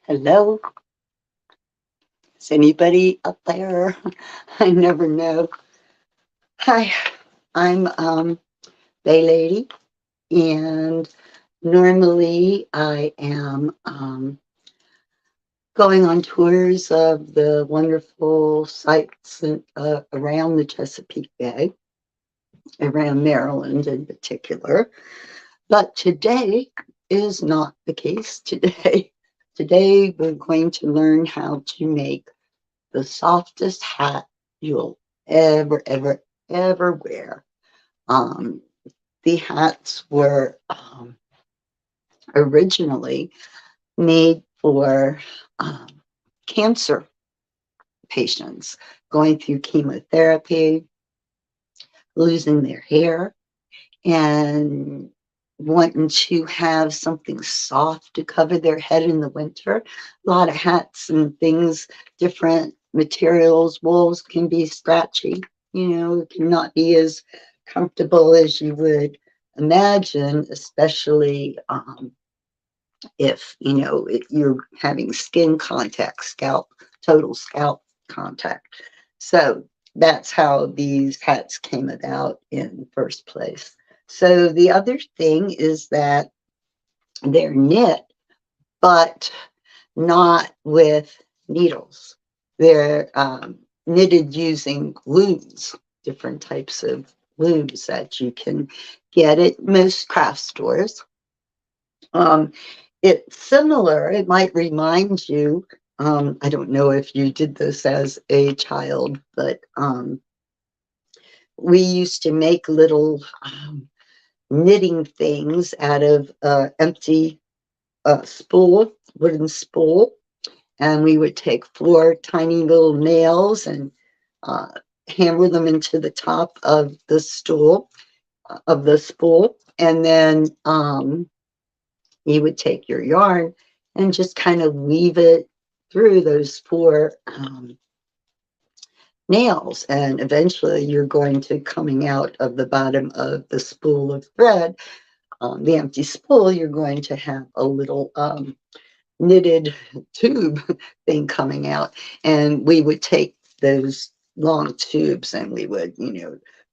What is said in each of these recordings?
Hello, is anybody up there? I never know. Hi, I'm Bay Lady, and normally I am going on tours of the wonderful sites around the Chesapeake Bay, around Maryland in particular. But today is not the case. Today we're going to learn how to make the softest hat you'll ever wear. Um, the hats were originally made for um, cancer patients going through chemotherapy, losing their hair, and wanting to have something soft to cover their head in the winter. A lot of hats and things, different materials, wools can be scratchy, it cannot be as comfortable as you would imagine, especially if, you're having skin contact, total scalp contact. So that's how these hats came about in the first place. So the other thing is that they're knit, but not with needles. They're knitted using looms, different types of looms that you can get at most craft stores. Um, it's similar, it might remind you. I don't know if you did this as a child, but we used to make little knitting things out of empty wooden spool, and we would take four tiny little nails and uh, hammer them into the top of the spool, and then you would take your yarn and just kind of weave it through those four nails, and eventually you're going to coming out of the bottom of the spool of thread, the empty spool, you're going to have a little knitted tube thing coming out, and we would take those long tubes and we would,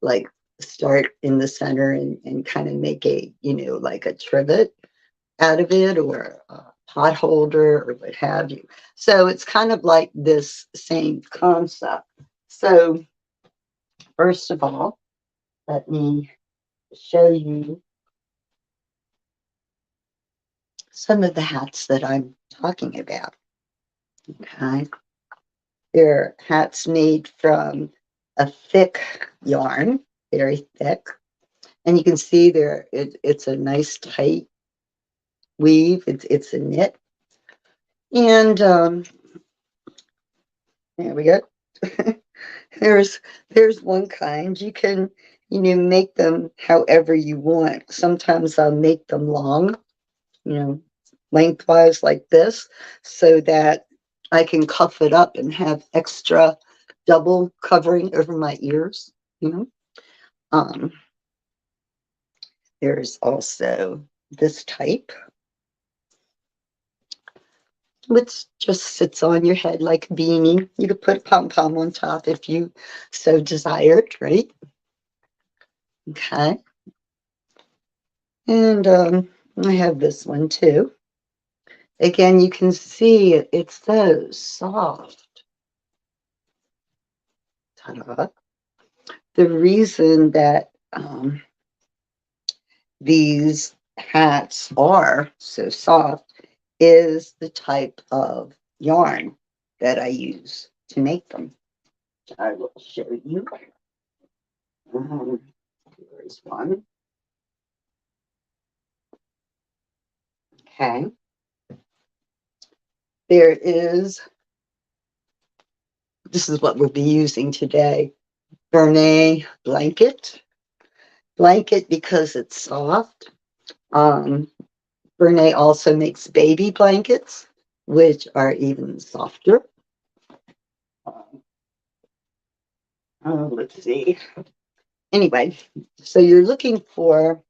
like start in the center and kind of make a, like a trivet out of it, or a pot holder or what have you. So it's kind of like this same concept. So first of all, let me show you some of the hats that I'm talking about. Okay. They're hats made from a thick yarn, very thick. And you can see it's a nice tight weave. It's a knit. And there we go. there's there's one kind. You can, make them however you want. Sometimes I'll make them long, you know, lengthwise like this, so that I can cuff it up and have extra double covering over my ears, you know. Um, there's also this type, which just sits on your head like a beanie. You could put a pom pom on top if you so desired, right? Okay. And I have this one too. Again, you can see it's so soft. Ta-da. The reason that these hats are so soft is the type of yarn that I use to make them. I will show you. Here's one. Okay. There is, this is what we'll be using today, Bernay blanket. Blanket because it's soft. Um, Bernay also makes baby blankets, which are even softer. Let's see. Anyway, so you're looking for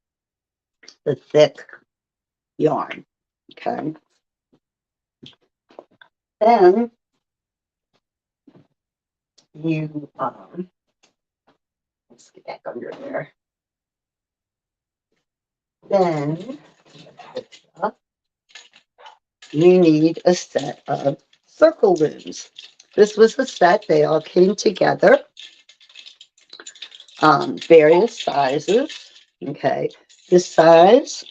the thick yarn, okay? Then you, let's get back under there. Then you need a set of circle looms. This was a set, they all came together, various sizes. Okay, this size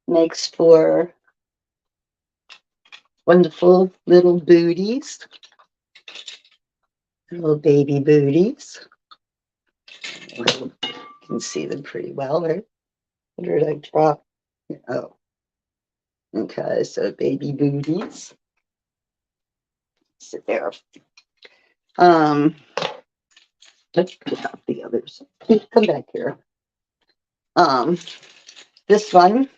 makes for wonderful little booties, little baby booties. You can see them pretty well, right? Where did I drop? Oh, okay, so baby booties. Sit there. Let's put out the others. Come back here. This one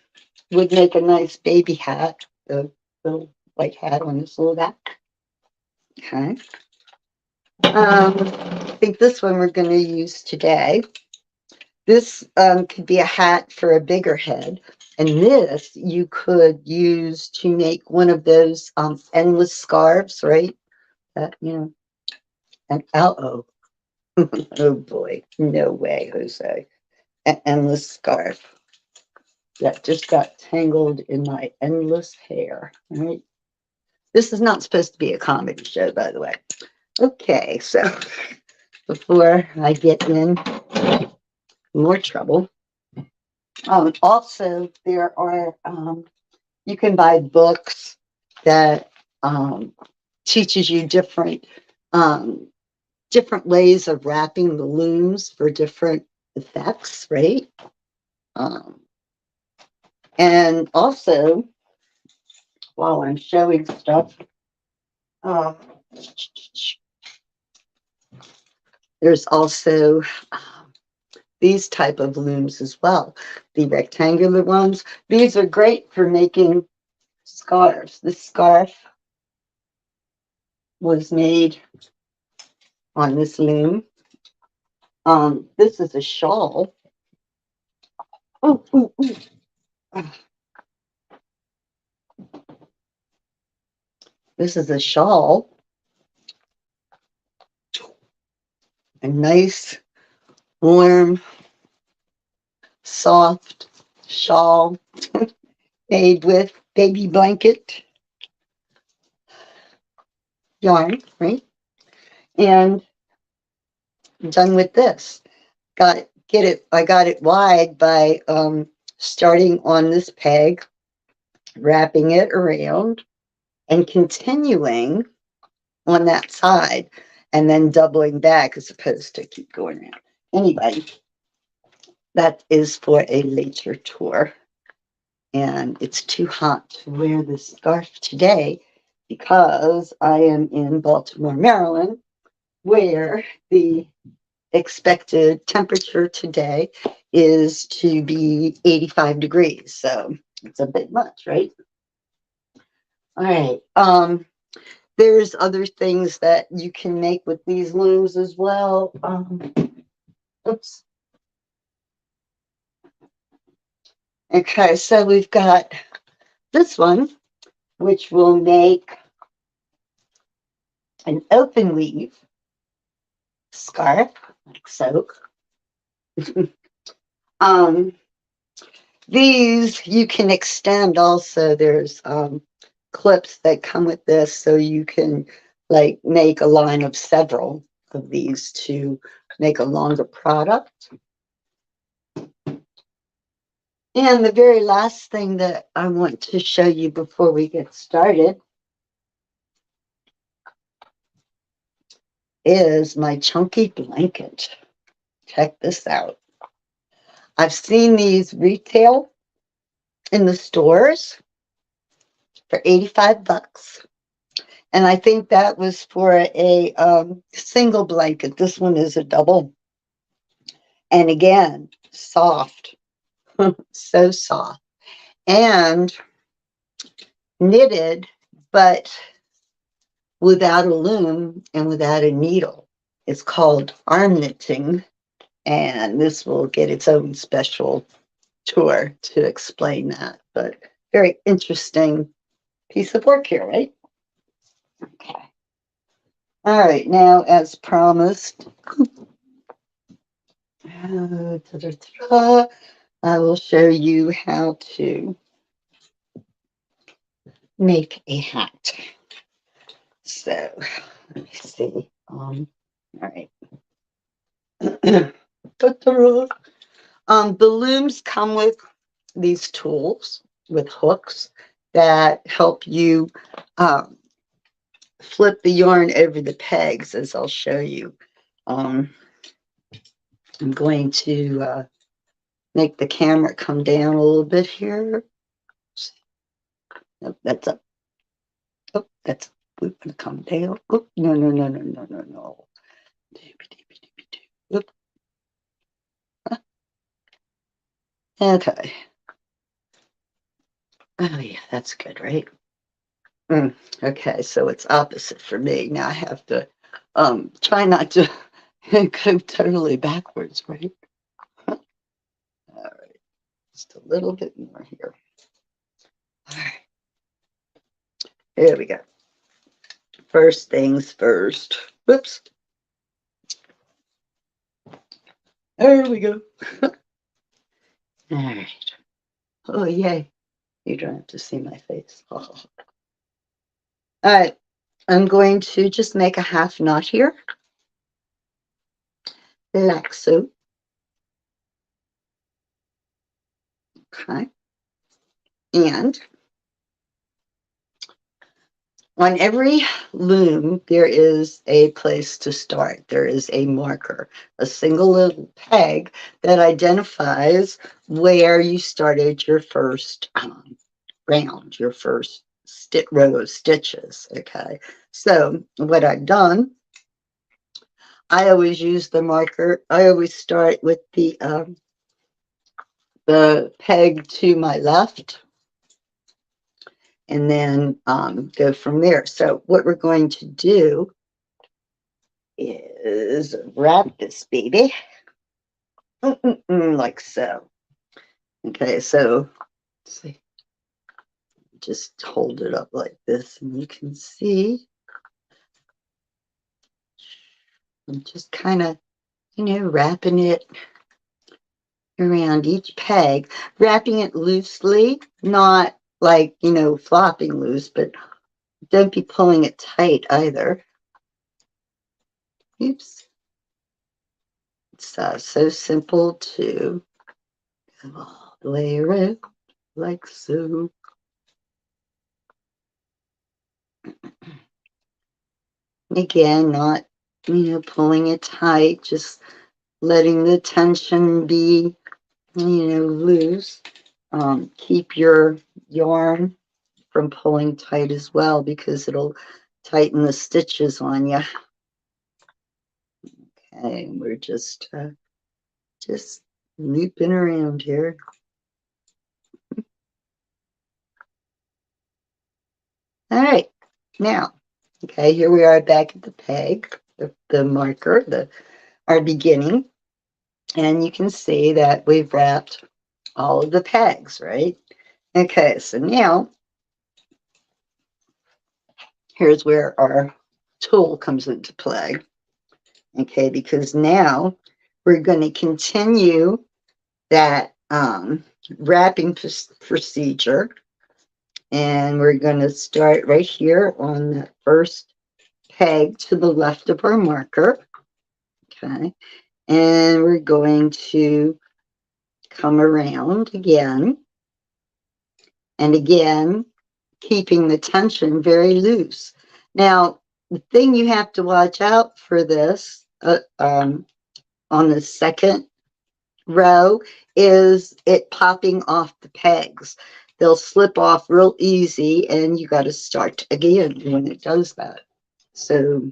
would make a nice baby hat, the little white hat on this little back. Okay. I think this one we're going to use today. This could be a hat for a bigger head. And this you could use to make one of those endless scarves, right? And oh boy, no way, Jose. An endless scarf that just got tangled in my endless hair, right? This is not supposed to be a comedy show, by the way. Okay, so before I get in more trouble, also there are, you can buy books that teaches you different ways of wrapping the looms for different effects, right? And also, while I'm showing stuff, there's also these type of looms as well, the rectangular ones. These are great for making scarves. This scarf was made on this loom. This is a shawl. Oh, ooh, ooh. This is a shawl. A nice, warm, soft shawl made with baby blanket yarn, right? And done with this. I got it wide by starting on this peg, wrapping it around, and continuing on that side, and then doubling back as opposed to keep going around. Anyway, that is for a later tour. And it's too hot to wear this scarf today because I am in Baltimore, Maryland, where the expected temperature today is to be 85 degrees. So it's a bit much, right? All right. There's other things that you can make with these looms as well. Oops. Okay, so we've got this one, which will make an open weave scarf, like so. These you can extend also. There's clips that come with this, so you can like make a line of several of these to make a longer product. And the very last thing that I want to show you before we get started is my chunky blanket. Check this out. I've seen these retail in the stores for 85 bucks. And I think that was for a single blanket. This one is a double. And again, soft, so soft. And knitted, but without a loom and without a needle. It's called arm knitting. And this will get its own special tour to explain that. But very interesting piece of work here, right? Okay. All right, now as promised, I will show you how to make a hat. So let me see. All right. The looms come with these tools with hooks that help you um, flip the yarn over the pegs, as I'll show you. Um, I'm going to make the camera come down a little bit here. Nope, that's up. Oh, that's going to come down. Oh, no, no, no, no, no, no, no. Oop. Okay. Oh, yeah, that's good, right? Okay, so it's opposite for me. Now I have to try not to go totally backwards, right? All right, just a little bit more here. All right, here we go. First things first. Whoops. There we go. All right. Oh, yay. You don't have to see my face. All right. I'm going to just make a half knot here, like so. Okay. And on every loom, there is a place to start. There is a marker, a single little peg that identifies where you started your first round, your first row of stitches. Okay, so what I've done, I always use the marker. I always start with the peg to my left and then go from there. So what we're going to do is wrap this baby like so. Okay, so let's see, just hold it up like this and you can see I'm just kind of, wrapping it around each peg, wrapping it loosely, not like, flopping loose, but don't be pulling it tight either. Oops. It's so simple to go all the way around like so. Again, not, pulling it tight, just letting the tension be, loose. Keep your yarn from pulling tight as well because it'll tighten the stitches on you. Okay, we're just looping around here. All right, now, okay, here we are back at the peg, the marker, our beginning, and you can see that we've wrapped all of the pegs, right? Okay, so now here's where our tool comes into play. Okay, because now we're going to continue that wrapping procedure, and we're going to start right here on that first peg to the left of our marker. Okay, and we're going to come around again and again, keeping the tension very loose. Now, the thing you have to watch out for this on the second row is it popping off the pegs. They'll slip off real easy and you got to start again when it does that. So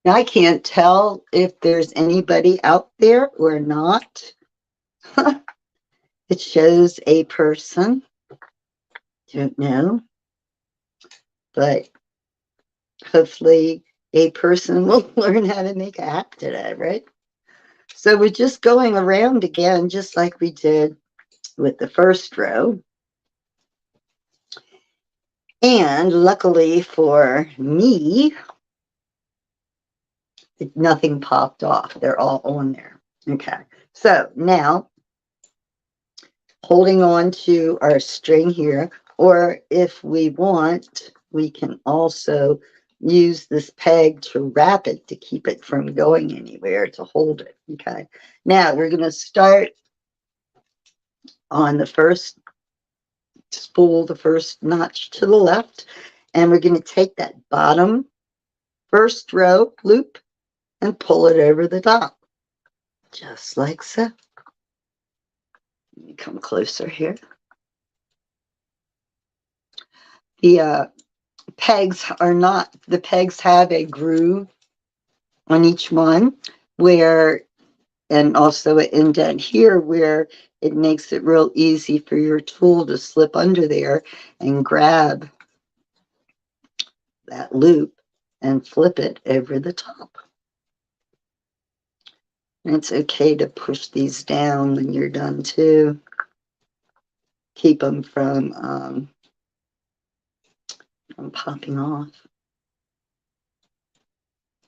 now I can't tell if there's anybody out there or not. It shows a person. Don't know. But hopefully a person will learn how to make a hat today, right? So we're just going around again, just like we did with the first row. And luckily for me, nothing popped off. They're all on there. Okay. So now holding on to our string here, or if we want, we can also use this peg to wrap it to keep it from going anywhere, to hold it. Okay. Now we're going to start on the first spool, the first notch to the left, and we're going to take that bottom first row loop and pull it over the top, just like so. Let me come closer here. The pegs are not, the pegs have a groove on each one where, and also an indent here where it makes it real easy for your tool to slip under there and grab that loop and flip it over the top. And it's okay to push these down when you're done too. Keep them from popping off.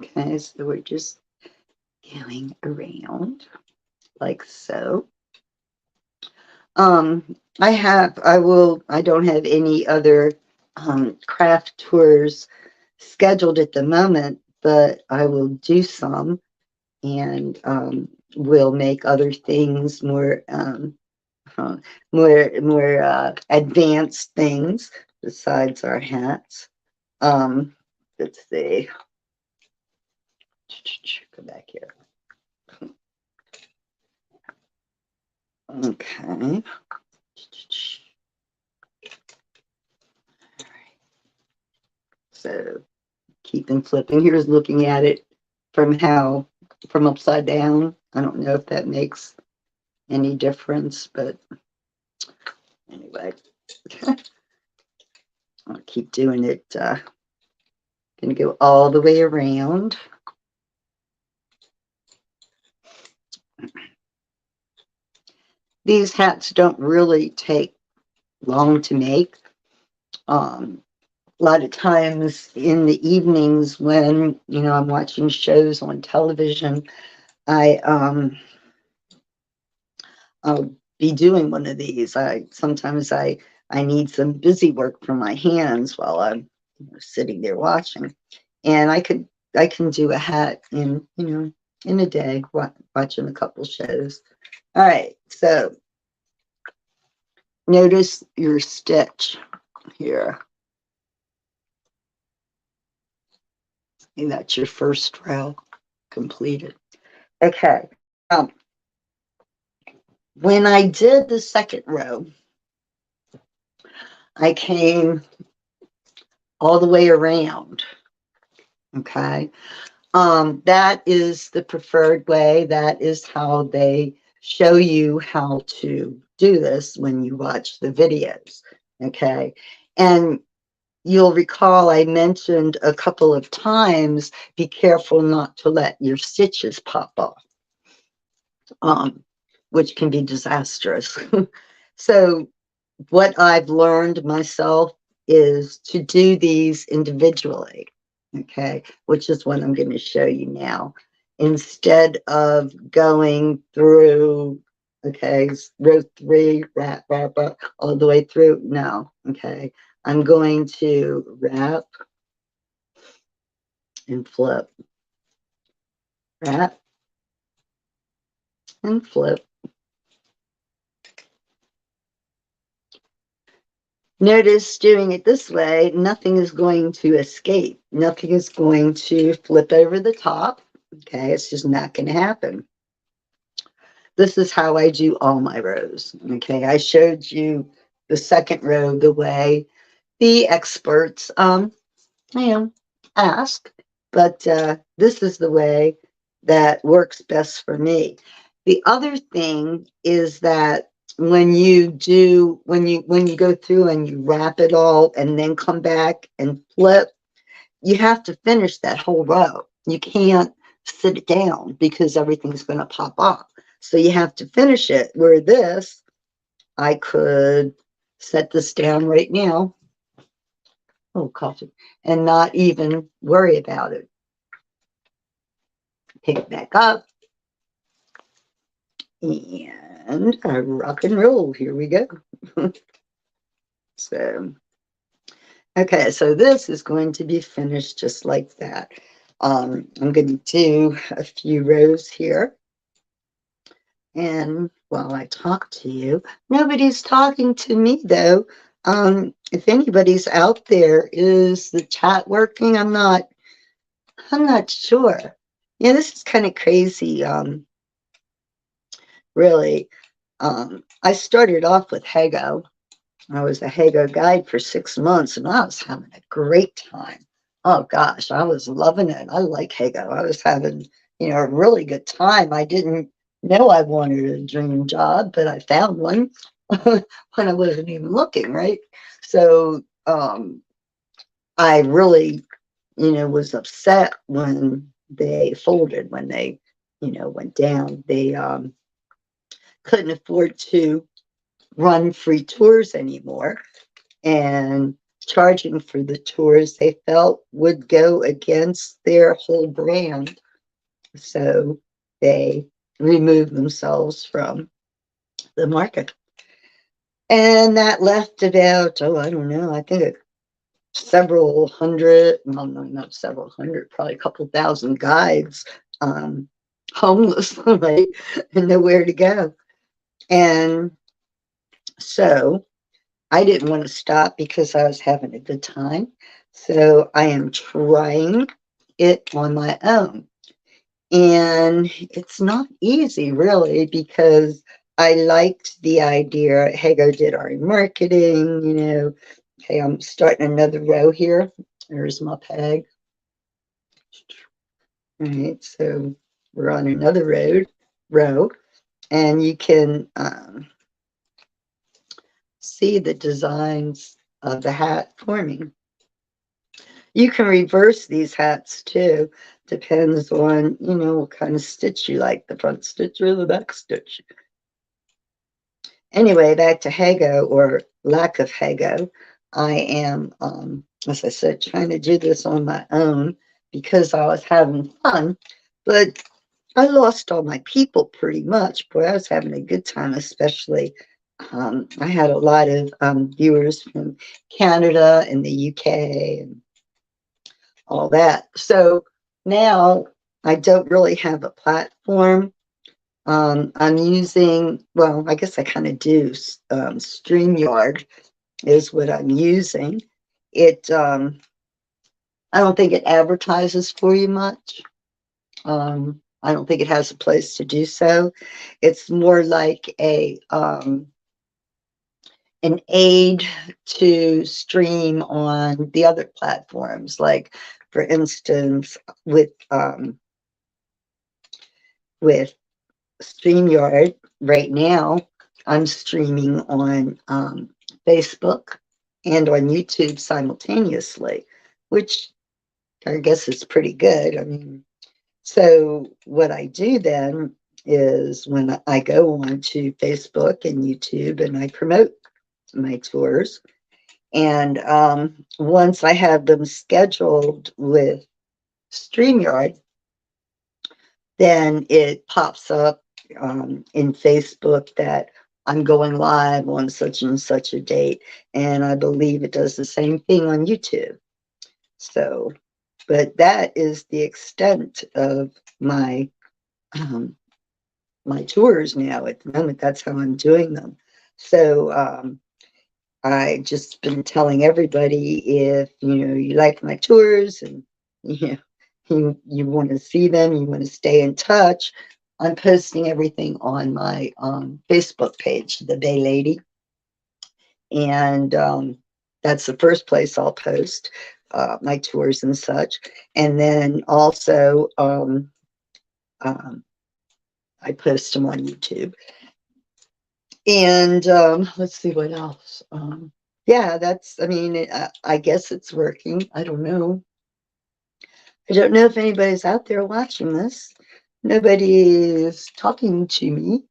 Okay, so we're just going around like so. I don't have any other craft tours scheduled at the moment, but I will do some, and we'll make other things more advanced things besides our hats. Let's see. Go back here. Okay. All right. So keeping flipping. Here's looking at it from upside down. I don't know if that makes any difference, but anyway. I'll keep doing it. Gonna go all the way around. These hats don't really take long to make. A lot of times in the evenings when I'm watching shows on television, I'll be doing one of these. Sometimes I need some busy work for my hands while I'm sitting there watching, and I can do a hat in a day watching a couple shows. All right, so notice your stitch here. And that's your first row completed. Okay. When I did the second row, I came all the way around. Okay. That is the preferred way. That is how they show you how to do this when you watch the videos. Okay. And you'll recall I mentioned a couple of times, be careful not to let your stitches pop off, which can be disastrous. So what I've learned myself is to do these individually, okay, which is what I'm going to show you now. Instead of going through, okay, row 3, wrap, all the way through, no, okay. I'm going to wrap and flip, wrap and flip. Notice doing it this way, nothing is going to escape. Nothing is going to flip over the top. Okay, it's just not going to happen. This is how I do all my rows. Okay, I showed you the second row the way the experts ask, but this is the way that works best for me. The other thing is that when you go through and you wrap it all and then come back and flip, you have to finish that whole row. You can't sit it down because everything's going to pop off. So you have to finish it. Where this, I could set this down right now Oh, coffee. And not even worry about it. Pick it back up. And rock and roll. Here we go. So, okay, so this is going to be finished just like that. I'm going to do a few rows here. And while I talk to you, nobody's talking to me though. If anybody's out there, is the chat working? I'm not sure. Yeah, this is kind of crazy. Really. I started off with Hago. I was a Hago guide for 6 months and I was having a great time. Oh gosh, I was loving it. I like Hago. I was having, a really good time. I didn't know I wanted a dream job, but I found one when I wasn't even looking, right? So I really, was upset when they folded, when they, went down. They couldn't afford to run free tours anymore, and charging for the tours they felt would go against their whole brand. So they removed themselves from the market. And that left about, I don't know, I think several hundred, well, no, not several hundred, probably a couple thousand guides homeless, right? And nowhere to go. And so I didn't want to stop because I was having a good time. So I am trying it on my own. And it's not easy, really, because I liked the idea. Hago did our marketing. Okay, I'm starting another row here. There's my peg. All right, so we're on another row, and you can see the designs of the hat forming. You can reverse these hats too. Depends on, what kind of stitch you like, the front stitch or the back stitch. Anyway, back to Hago, or lack of Hago. I am, as I said, trying to do this on my own because I was having fun, but I lost all my people pretty much. Boy, I was having a good time, especially. I had a lot of viewers from Canada and the UK and all that. So now I don't really have a platform. I'm using, well, I guess I kind of do. StreamYard is what I'm using. I don't think it advertises for you much. I don't think it has a place to do so. It's more like an aid to stream on the other platforms, like for instance with StreamYard right now, I'm streaming on Facebook and on YouTube simultaneously, which I guess is pretty good. I mean, so what I do then is when I go on to Facebook and YouTube and I promote my tours, and once I have them scheduled with StreamYard, then it pops up in Facebook that I'm going live on such and such a date. And I believe it does the same thing on YouTube. So, but that is the extent of my my tours now at the moment. That's how I'm doing them. So I just been telling everybody, if you like my tours and you want to see them, you want to stay in touch, I'm posting everything on my Facebook page, The Bay Lady, and that's the first place I'll post my tours and such. And then also I post them on YouTube. And let's see what else. Yeah, I mean, I guess it's working. I don't know. I don't know if anybody's out there watching this. Nobody is talking to me.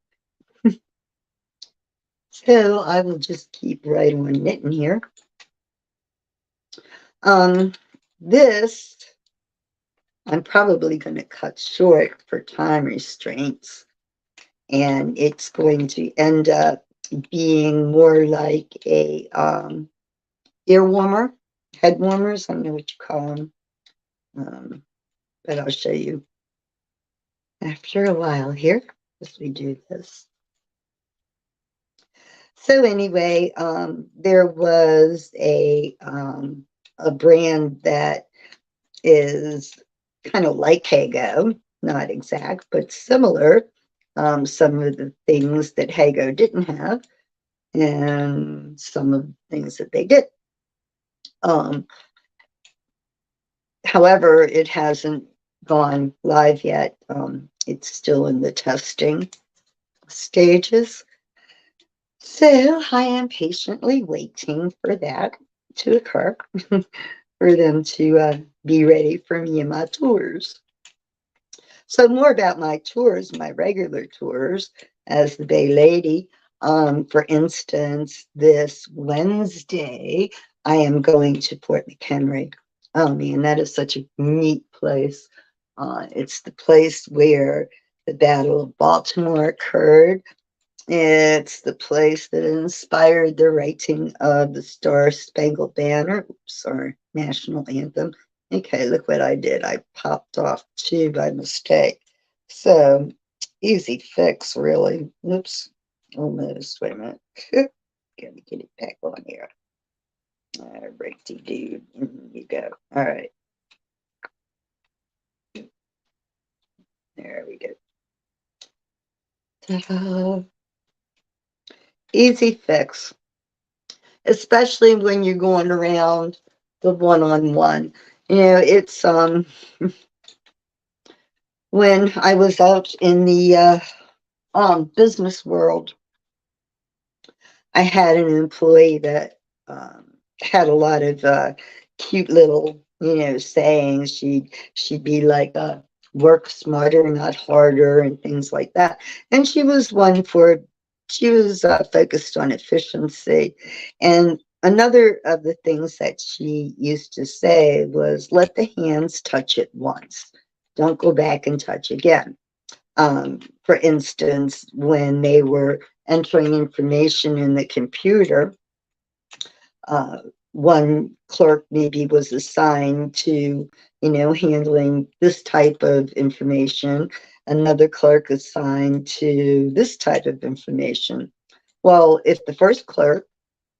So I will just keep right on knitting here. This I'm probably going to cut short for time restraints, and it's going to end up being more like a ear warmer, head warmers. I don't know what you call them, but I'll show you after a while here as we do this. So anyway, there was a brand that is kind of like Hago, not exact, but similar. Some of the things that Hago didn't have, and some of the things that they did. However, it hasn't gone live yet. It's still in the testing stages. So I am patiently waiting for that to occur, for them to be ready for me and my tours. So more about my tours, my regular tours as the Bay Lady. For instance, this Wednesday, I am going to Fort McHenry. Oh man, that is such a neat place. It's the place where the Battle of Baltimore occurred. It's the place that inspired the writing of the Star Spangled Banner, oops, our national anthem. Okay, look what I did. I popped off two by mistake. So, easy fix, really. Oops, almost. Wait a minute. Gotta get it back on here. Righty dude. In you go. All right. There we go. Ta-da. Easy fix, especially when you're going around the one-on-one. You know, it's when I was out in the business world, I had an employee that had a lot of cute little, sayings. She'd be like, "Work smarter, not harder," and things like that. And she was one for. She was focused on efficiency, and another of the things that she used to say was, "Let the hands touch it once. Don't go back and touch again." For instance, when they were entering information in the computer, uh, one clerk maybe was assigned to, handling this type of information, another clerk assigned to this type of information. Well, if the first clerk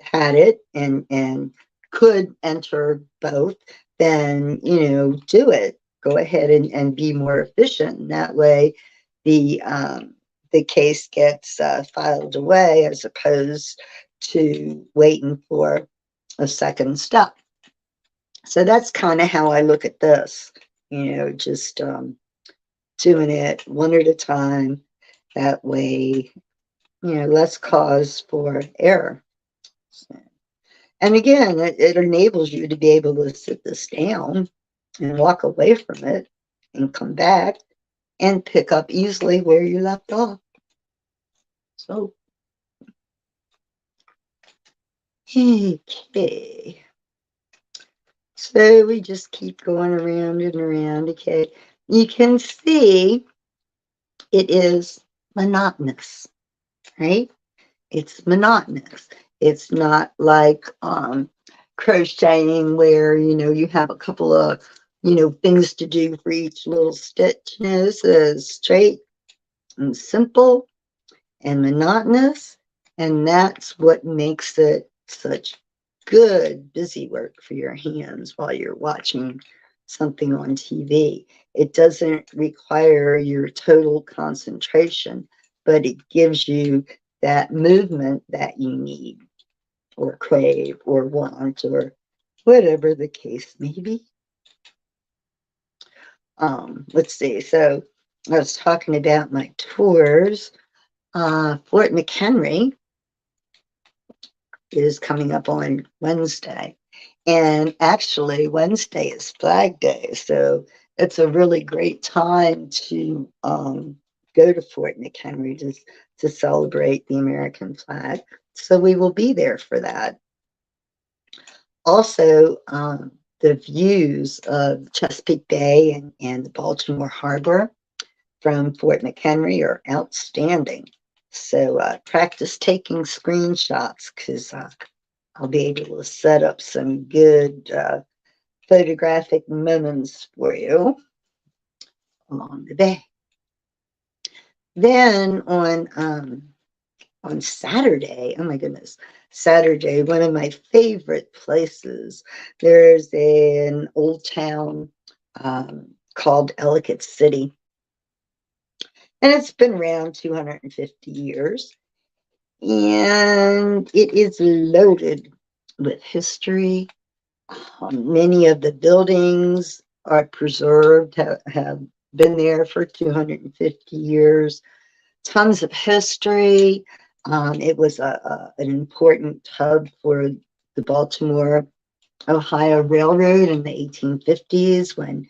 had it and could enter both, then, do it. Go ahead and be more efficient. And that way, the case gets filed away as opposed to waiting for a second step. So that's kind of how I look at this, just doing it one at a time. That way, less cause for error. So, and again, it enables you to be able to sit this down and walk away from it and come back and pick up easily where you left off. So, okay. So we just keep going around and around. Okay. You can see it is monotonous, right? It's monotonous. It's not like crocheting where, you have a couple of, things to do for each little stitch. This is straight and simple and monotonous. And that's what makes it such good busy work for your hands while you're watching something on TV. It doesn't require your total concentration, but it gives you that movement that you need or crave or want or whatever the case may be. Let's see. So I was talking about my tours. Fort McHenry is coming up on Wednesday. And actually, Wednesday is Flag Day. So it's a really great time to go to Fort McHenry to celebrate the American flag. So we will be there for that. Also, the views of Chesapeake Bay and the Baltimore Harbor from Fort McHenry are outstanding. So practice taking screenshots because I'll be able to set up some good photographic moments for you along the bay. Then on Saturday, oh my goodness, Saturday, one of my favorite places. There's an old town called Ellicott City, and it's been around 250 years, and it is loaded with history. Many of the buildings are preserved, have been there for 250 years. Tons of history. It was an important hub for the Baltimore Ohio Railroad in the 1850s when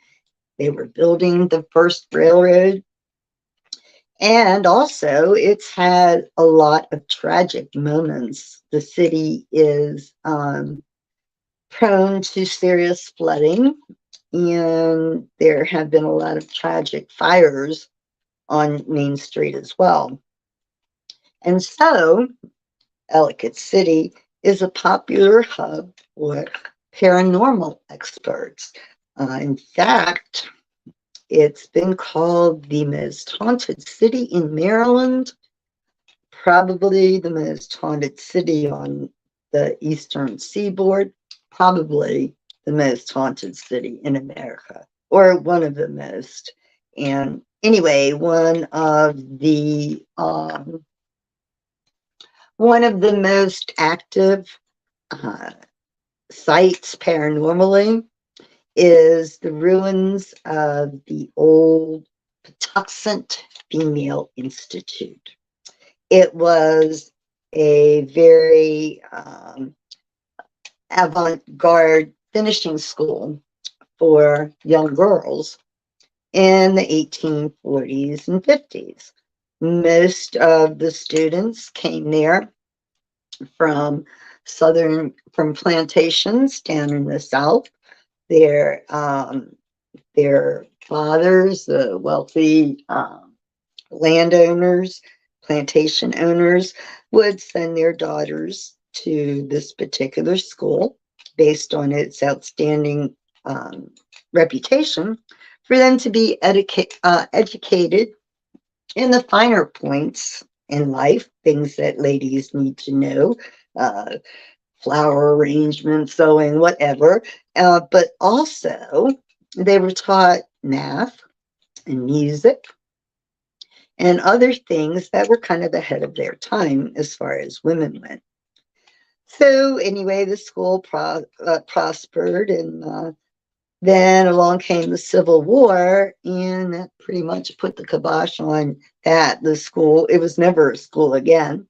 they were building the first railroad. And also, it's had a lot of tragic moments. The city is prone to serious flooding, and there have been a lot of tragic fires on Main Street as well. And so, Ellicott City is a popular hub for paranormal experts. In fact, it's been called the most haunted city in Maryland, probably the most haunted city on the eastern seaboard, probably the most haunted city in America, or one of the most. And anyway, one of the most active sites paranormally is the ruins of the old Patuxent Female Institute. It was a very avant-garde finishing school for young girls in the 1840s and 50s. Most of the students came there from plantations down in the South. Their fathers, the wealthy landowners, plantation owners, would send their daughters to this particular school based on its outstanding reputation for them to be educated in the finer points in life, things that ladies need to know, flower arrangement, sewing, whatever. But also, they were taught math and music and other things that were kind of ahead of their time as far as women went. So anyway, the school prospered, and then along came the Civil War, and that pretty much put the kibosh on that. The school, it was never a school again.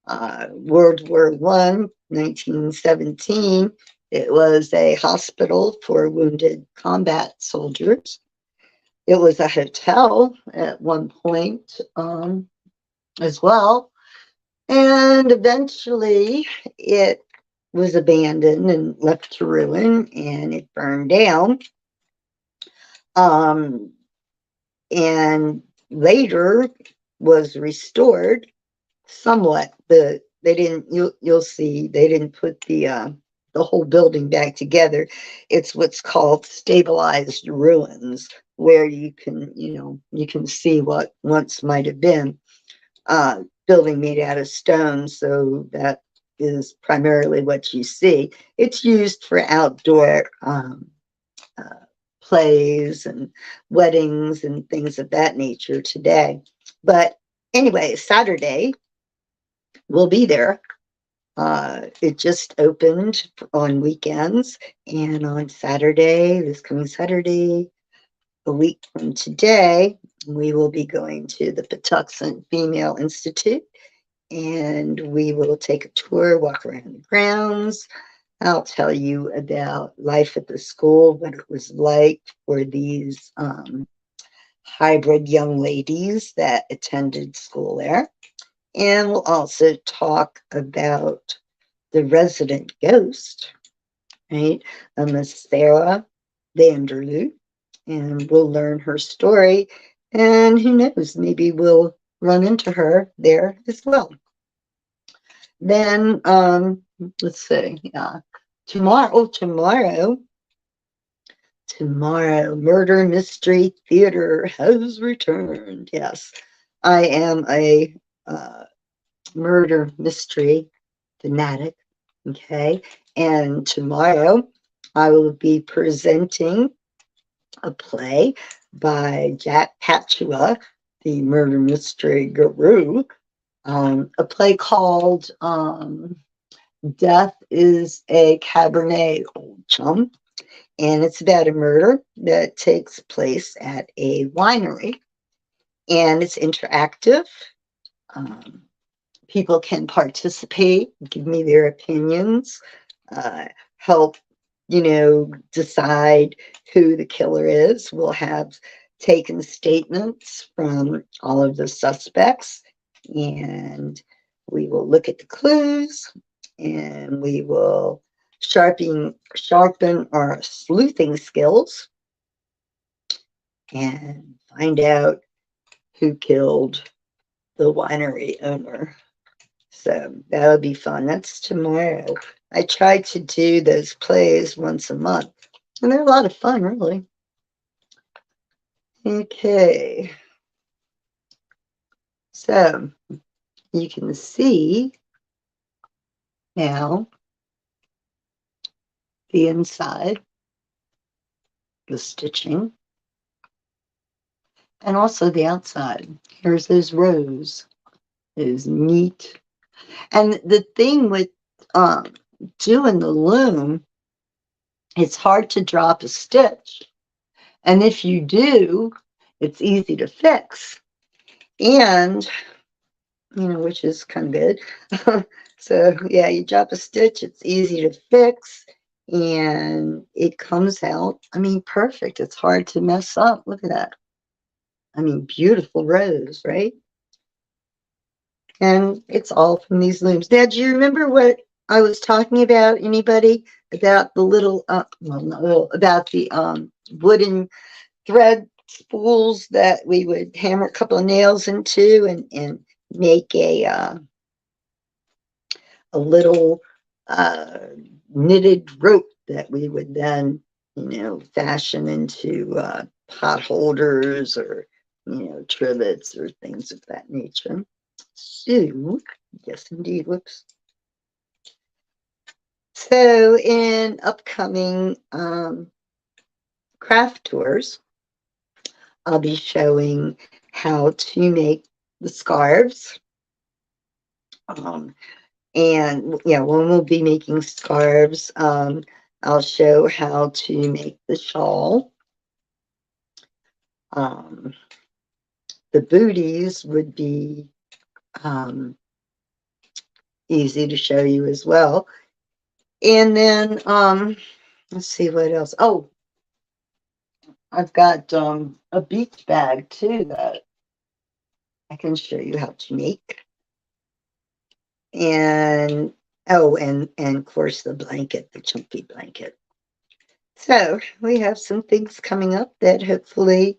World War I, 1917, it was a hospital for wounded combat soldiers. It was a hotel at one point as well. And eventually it was abandoned and left to ruin, and it burned down. And later was restored somewhat. You'll see they didn't put the whole building back together. It's what's called stabilized ruins, where you can see what once might have been. Building made out of stone, so that is primarily what you see. It's used for outdoor plays and weddings and things of that nature today. But anyway, Saturday we'll be there. It just opened on weekends, and on Saturday, this coming Saturday, a week from today, we will be going to the Patuxent Female Institute, and we will take a tour, walk around the grounds. I'll tell you about life at the school, what it was like for these hybrid young ladies that attended school there. And we'll also talk about the resident ghost right? Miss Sarah Vanderloo, and we'll learn her story. And who knows, maybe we'll run into her there as well. Then, let's see, yeah, tomorrow, Murder Mystery Theater has returned. Yes, I am a murder mystery fanatic. Okay, and tomorrow I will be presenting a play by Jack Patchua, the murder mystery guru, a play called Death is a Cabernet, Old Chum. And it's about a murder that takes place at a winery. And it's interactive. Um, People can participate, give me their opinions, help, decide who the killer is. We'll have taken statements from all of the suspects, and we will look at the clues, and we will sharpen our sleuthing skills and find out who killed the winery owner. So that'll be fun. That's tomorrow. I try to do those plays once a month, and they're a lot of fun, really. Okay. So you can see now the inside, the stitching, and also the outside. Here's those rows. It is neat. And the thing with doing the loom, it's hard to drop a stitch. And if you do, it's easy to fix. And, which is kind of good. So, yeah, you drop a stitch, it's easy to fix, and it comes out, perfect. It's hard to mess up. Look at that. Beautiful rows, right? And it's all from these looms. Now, do you remember what I was talking about? Anybody? About the little, well, not little, about the wooden thread spools that we would hammer a couple of nails into and make a little knitted rope that we would then, fashion into pot holders or, trivets or things of that nature. So, yes, indeed. Whoops. So, in upcoming craft tours, I'll be showing how to make the scarves. And yeah, when we'll be making scarves, I'll show how to make the shawl. The booties would be easy to show you as well. And then let's see what else. Oh, I've got a beach bag too that I can show you how to make. And and of course the blanket, the chunky blanket. So we have some things coming up that hopefully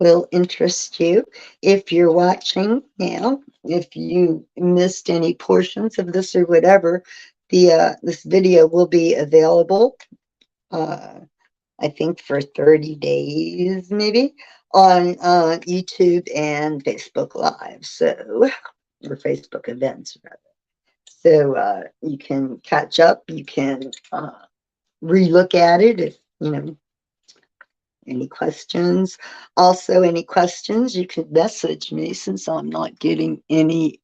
will interest you. If you're watching now, if you missed any portions of this or whatever, this video will be available, I think for 30 days maybe, on YouTube and Facebook Live, or Facebook events rather. So you can catch up, you can relook at it if any questions. Also, any questions, you can message me since I'm not getting any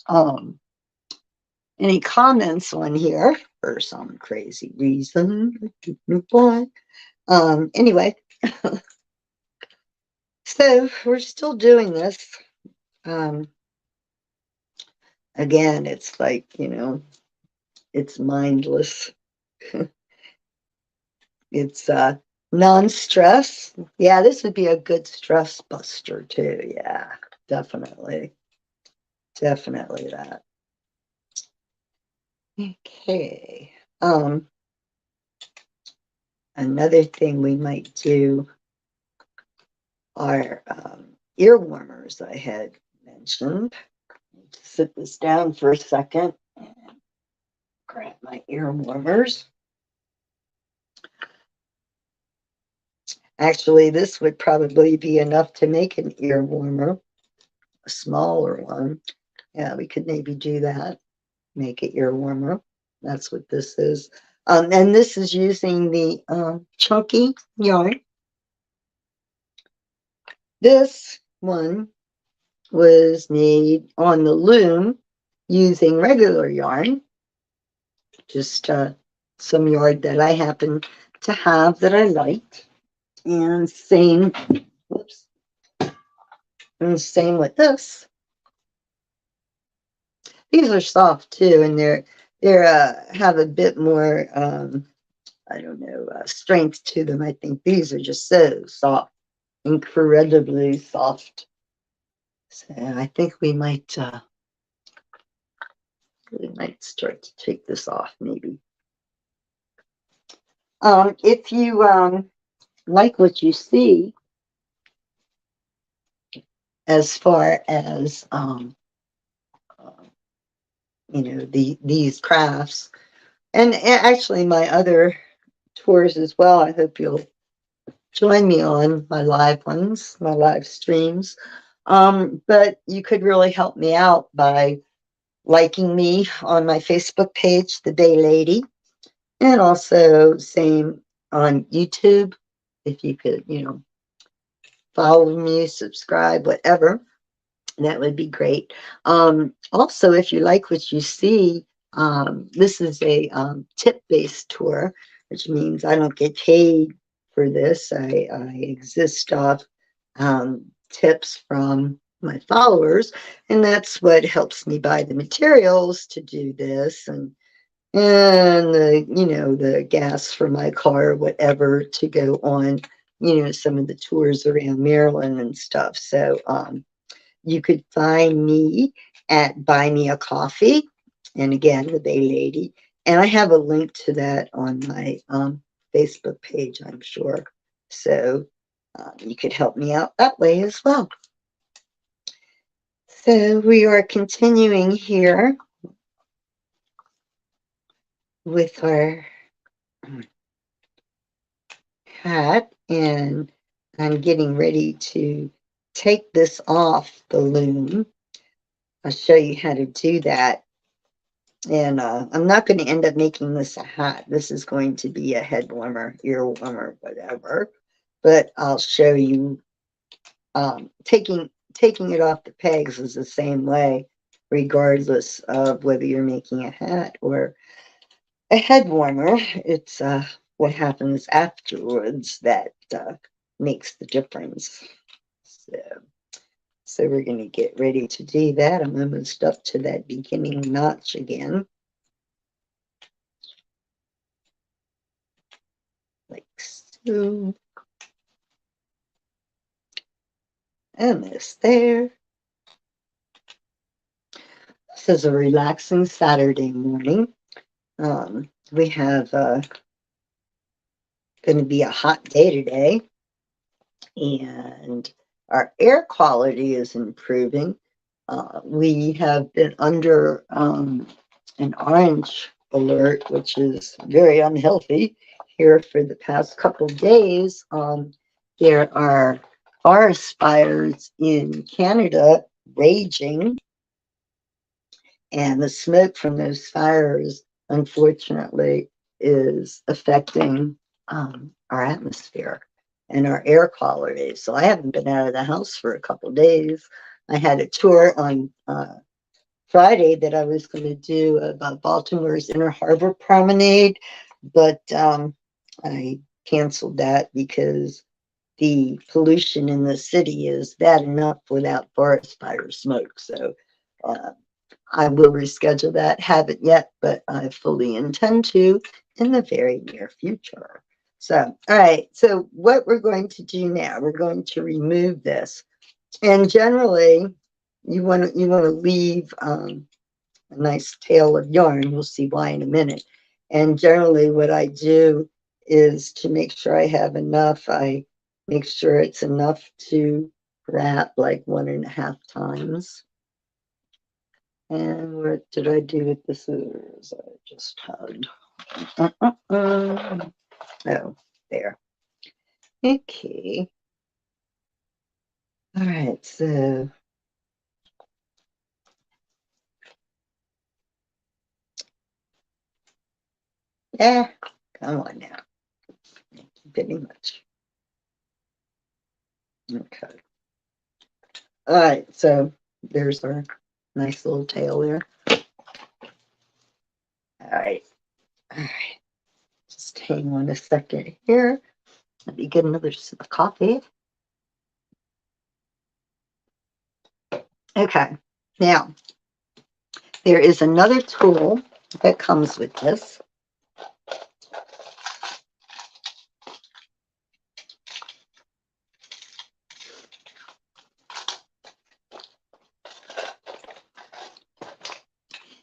comments on here for some crazy reason. Anyway, so we're still doing this. Again, it's like, it's mindless. It's non-stress. Yeah, this would be a good stress buster too. Yeah, definitely. Definitely that. Okay. Another thing we might do are ear warmers I had mentioned. Sit this down for a second and grab my ear warmers. Actually, this would probably be enough to make an ear warmer, a smaller one. Yeah, we could maybe do that. Make it ear warmer. That's what this is. And this is using the chunky yarn. This one was made on the loom using regular yarn, just some yarn that I happen to have that I liked. And same, whoops, and same with this. These are soft too, and they're have a bit more I don't know strength to them. I think these are just so soft, incredibly soft. So I think we might start to take this off maybe. If you like what you see as far as these crafts, and actually my other tours as well, I hope you'll join me on my live ones, my live streams. But you could really help me out by liking me on my Facebook page, The Bay Lady, and also same on YouTube. If you could, follow me, subscribe, whatever, that would be great. Also, if you like what you see, this is a tip-based tour, which means I don't get paid for this. I exist off tips from my followers, and that's what helps me buy the materials to do this, and the gas for my car, whatever, to go on some of the tours around Maryland and stuff. So you could find me at Buy Me a Coffee, and again, The Bay Lady. And I have a link to that on my Facebook page, I'm sure. So you could help me out that way as well. So we are continuing here with our hat, and I'm getting ready to take this off the loom. I'll show you how to do that. And I'm not going to end up making this a hat. This is going to be a head warmer, ear warmer, whatever. But I'll show you taking it off the pegs is the same way, regardless of whether you're making a hat or a head warmer. It's what happens afterwards that makes the difference. So we're going to get ready to do that. I'm almost up to that beginning notch again. Like so. Almost there. This is a relaxing Saturday morning. We have going to be a hot day today, and our air quality is improving. We have been under an orange alert, which is very unhealthy here for the past couple of days. There are forest fires in Canada raging, and the smoke from those fires, unfortunately, is affecting our atmosphere and our air quality. So I haven't been out of the house for a couple of days. I had a tour on Friday that I was going to do about Baltimore's Inner Harbor Promenade, but I canceled that because the pollution in the city is bad enough without forest fire smoke. So I will reschedule that. Haven't yet, but I fully intend to in the very near future. So, all right. So what we're going to do now, we're going to remove this. And generally, you want to leave a nice tail of yarn. We'll see why in a minute. And generally, what I do is to make sure I have enough. I make sure it's enough to wrap like 1.5 times. And what did I do with the scissors? I just had. Oh, there. Okay. All right, so yeah, come on now. Pretty much. Okay. All right, so there's our nice little tail there. All right. All right. Just hang on a second here. Let me get another sip of coffee. Okay. Now, there is another tool that comes with this.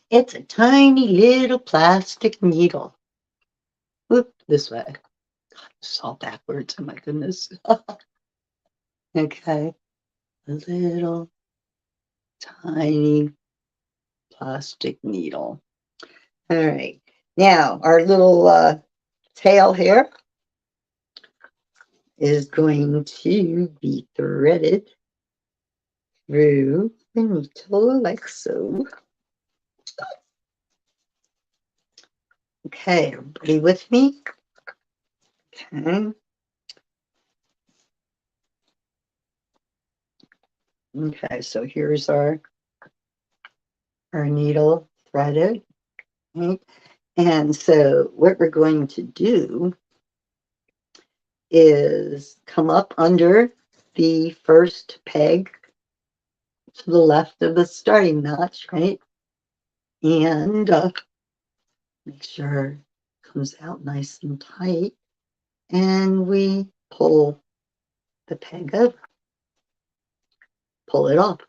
It's a tiny little plastic needle. Whoop, this way. God, it's all backwards. Oh my goodness. Okay. A little tiny plastic needle. All right. Now, our little tail here is going to be threaded through the needle like so. Okay, everybody with me? Okay. Okay, so here's our needle threaded. Right? And so what we're going to do is come up under the first peg to the left of the starting notch, right? And make sure it comes out nice and tight. And we pull the peg up, pull it off.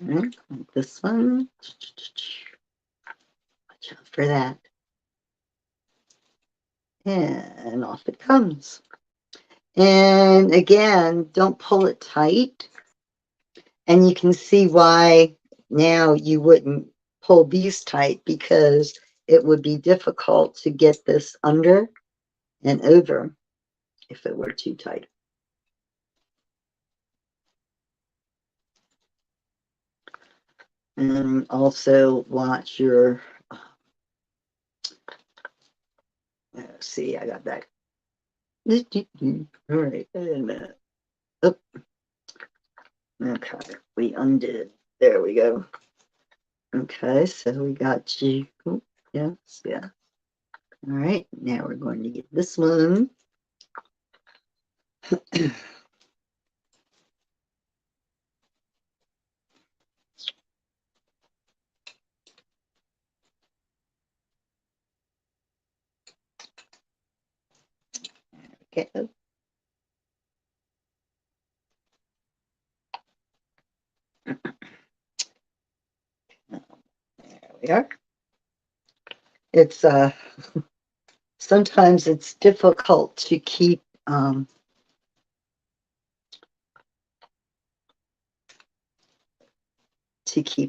Okay, like this one. Watch out for that. And off it comes. And again, don't pull it tight. And you can see why now you wouldn't pull these tight, because it would be difficult to get this under and over if it were too tight. And also watch your, see, I got that. All right, wait a minute. Oh. Okay, we undid. There we go. Okay, so we got you. Oh, yes, yeah. All right, now we're going to get this one. Okay. There we are. It's sometimes it's difficult to keep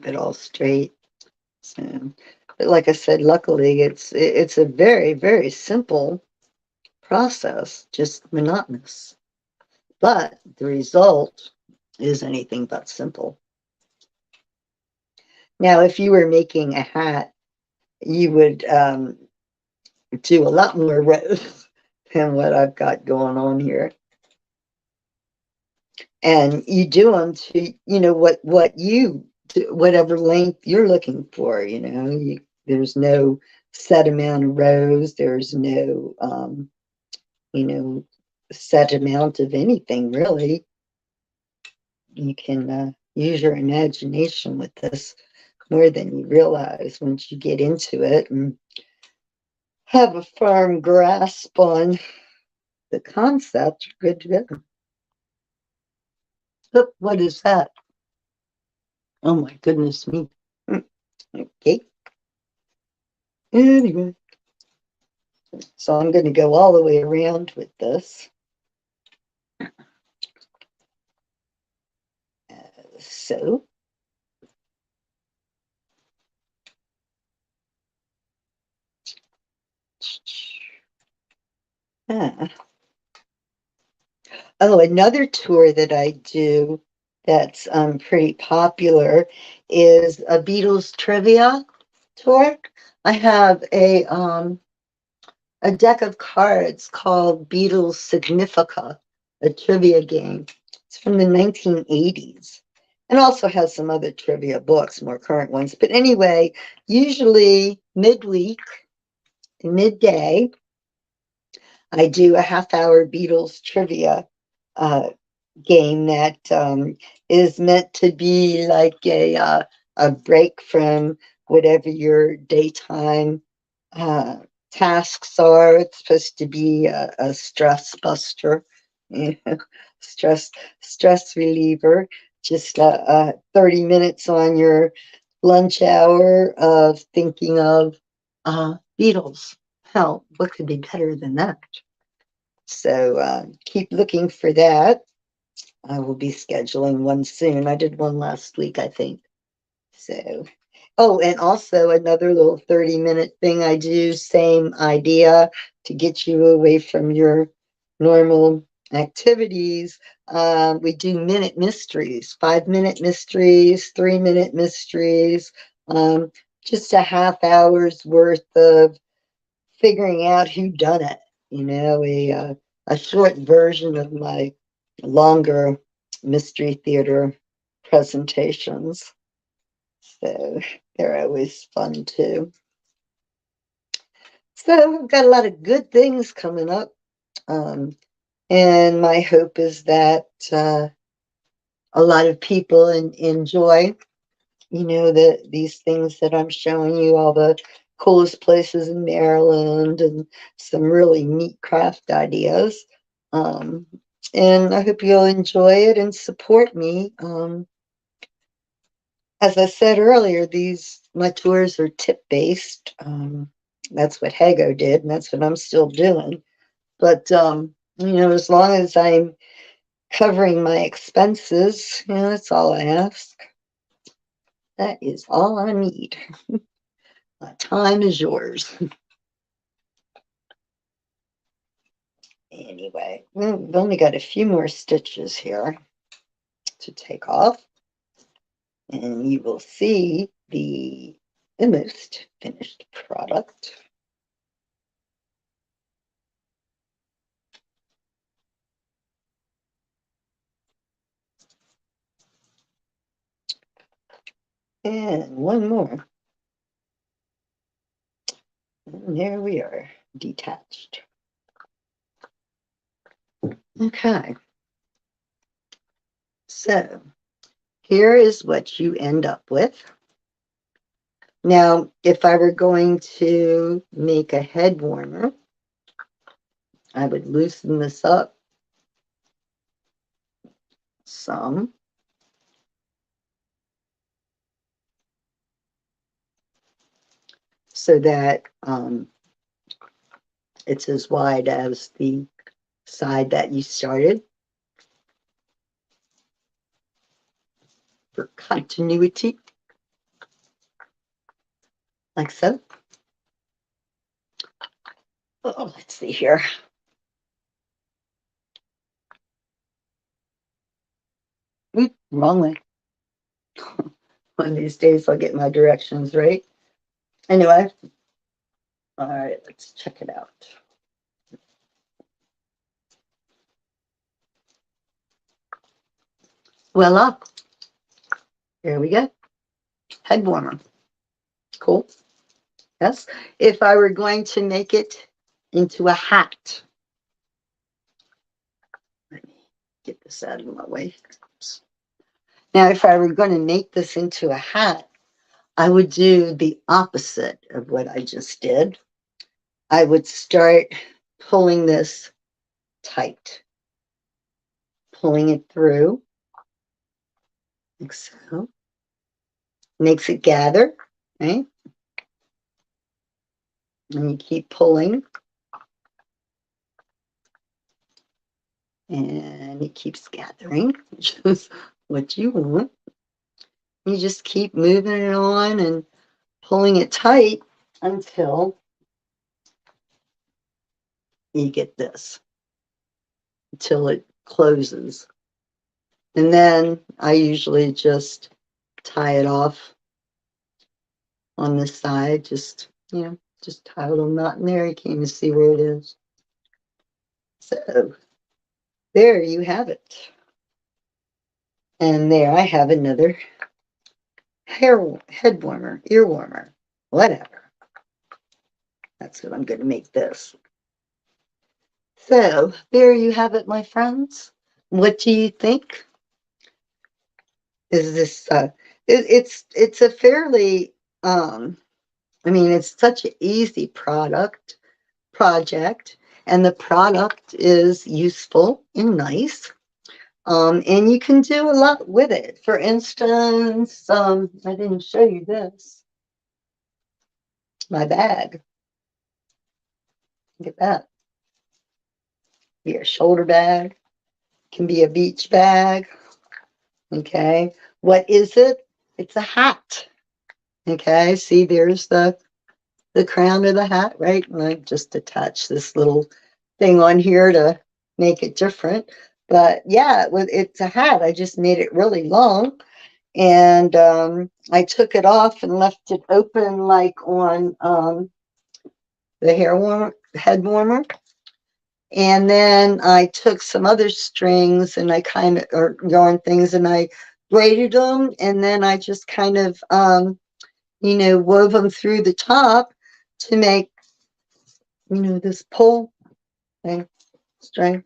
it all straight. So, but like I said, luckily it's a very, very simple process, just monotonous. But the result is anything but simple. Now, if you were making a hat, you would do a lot more rows than what I've got going on here. And you do them to, you know, whatever length you're looking for, you know, there's no set amount of rows. There's no, you know, set amount of anything, really. You can use your imagination with this more than you realize once you get into it and have a firm grasp on the concept. You're good to go. Look, what is that? Oh my goodness me. Okay. Anyway. So I'm going to go all the way around with this. So. Ah. Oh, another tour that I do that's pretty popular is a Beatles trivia tour. I have a deck of cards called Beatles Significa, a trivia game. It's from the 1980s and also has some other trivia books, more current ones. But anyway, usually midweek, midday, I do a half-hour Beatles trivia uh, game that is meant to be like a break from whatever your daytime uh, tasks are. It's supposed to be a stress buster, you know, stress reliever. Just 30 minutes on your lunch hour of thinking of Beatles. Hell, what could be better than that? So keep looking for that. I will be scheduling one soon. I did one last week, I think. So, oh, and also another little 30-minute thing I do, same idea to get you away from your normal activities. We do minute mysteries, 5-minute mysteries, 3-minute mysteries, just a half hour's worth of figuring out who done it. You know, a short version of my longer mystery theater presentations. So they're always fun too. So I've got a lot of good things coming up. Um, and my hope is that a lot of people enjoy, you know, these things that I'm showing you, all the coolest places in Maryland and some really neat craft ideas. Um, and I hope you'll enjoy it and support me. As I said earlier, my tours are tip based. That's what Hago did, and that's what I'm still doing. But you know, as long as I'm covering my expenses, you know, that's all I ask. That is all I need. My time is yours. Anyway, we've only got a few more stitches here to take off, and you will see the almost finished product. And one more. And there we are, detached. Okay. So here is what you end up with. Now, if I were going to make a head warmer, I would loosen this up some. So that it's as wide as the side that you started for continuity, like so. Oh, let's see here. Oop, wrong way. One of these days I'll get my directions right. Anyway, all right, let's check it out. Voila, there we go. Head warmer. Cool. Yes. If I were going to make it into a hat, let me get this out of my way. Now, if I were going to make this into a hat, I would do the opposite of what I just did. I would start pulling this tight, pulling it through, like so. Makes it gather, right? And you keep pulling and it keeps gathering, which is what you want. You just keep moving it on and pulling it tight until you get this, until it closes. And then I usually just tie it off on this side, just, just tie a little knot in there. You can't even see where it is. So there you have it. And there I have another head warmer, ear warmer, whatever. That's what I'm going to make this. So there you have it, my friends. What do you think? Is this it's a fairly it's such an easy project, and the product is useful and nice. And you can do a lot with it. For instance, I didn't show you this. My bag. Look at that. Be a shoulder bag. Can be a beach bag. Okay. What is it? It's a hat. Okay. See, there's the crown of the hat, right? And I just attached this little thing on here to make it different. But yeah, it's a hat. I just made it really long. And I took it off and left it open like on the head warmer. And then I took some other strings and I kind of, or yarn things, and I braided them. And then I just kind of, wove them through the top to make, this pull thing, string.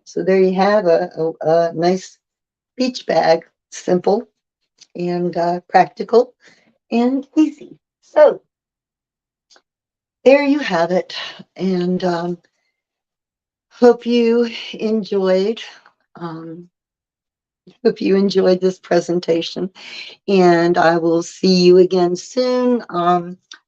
So there you have a nice beach bag, simple and practical and easy. So there you have it. And hope you enjoyed. Um, hope you enjoyed this presentation, and I will see you again soon.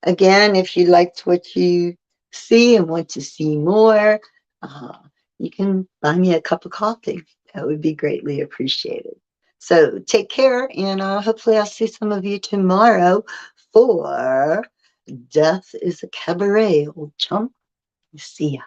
Again, if you liked what you see and want to see more, uh, you can buy me a cup of coffee. That would be greatly appreciated. So take care, and hopefully I'll see some of you tomorrow for Death is a Cabaret, old chum. See ya.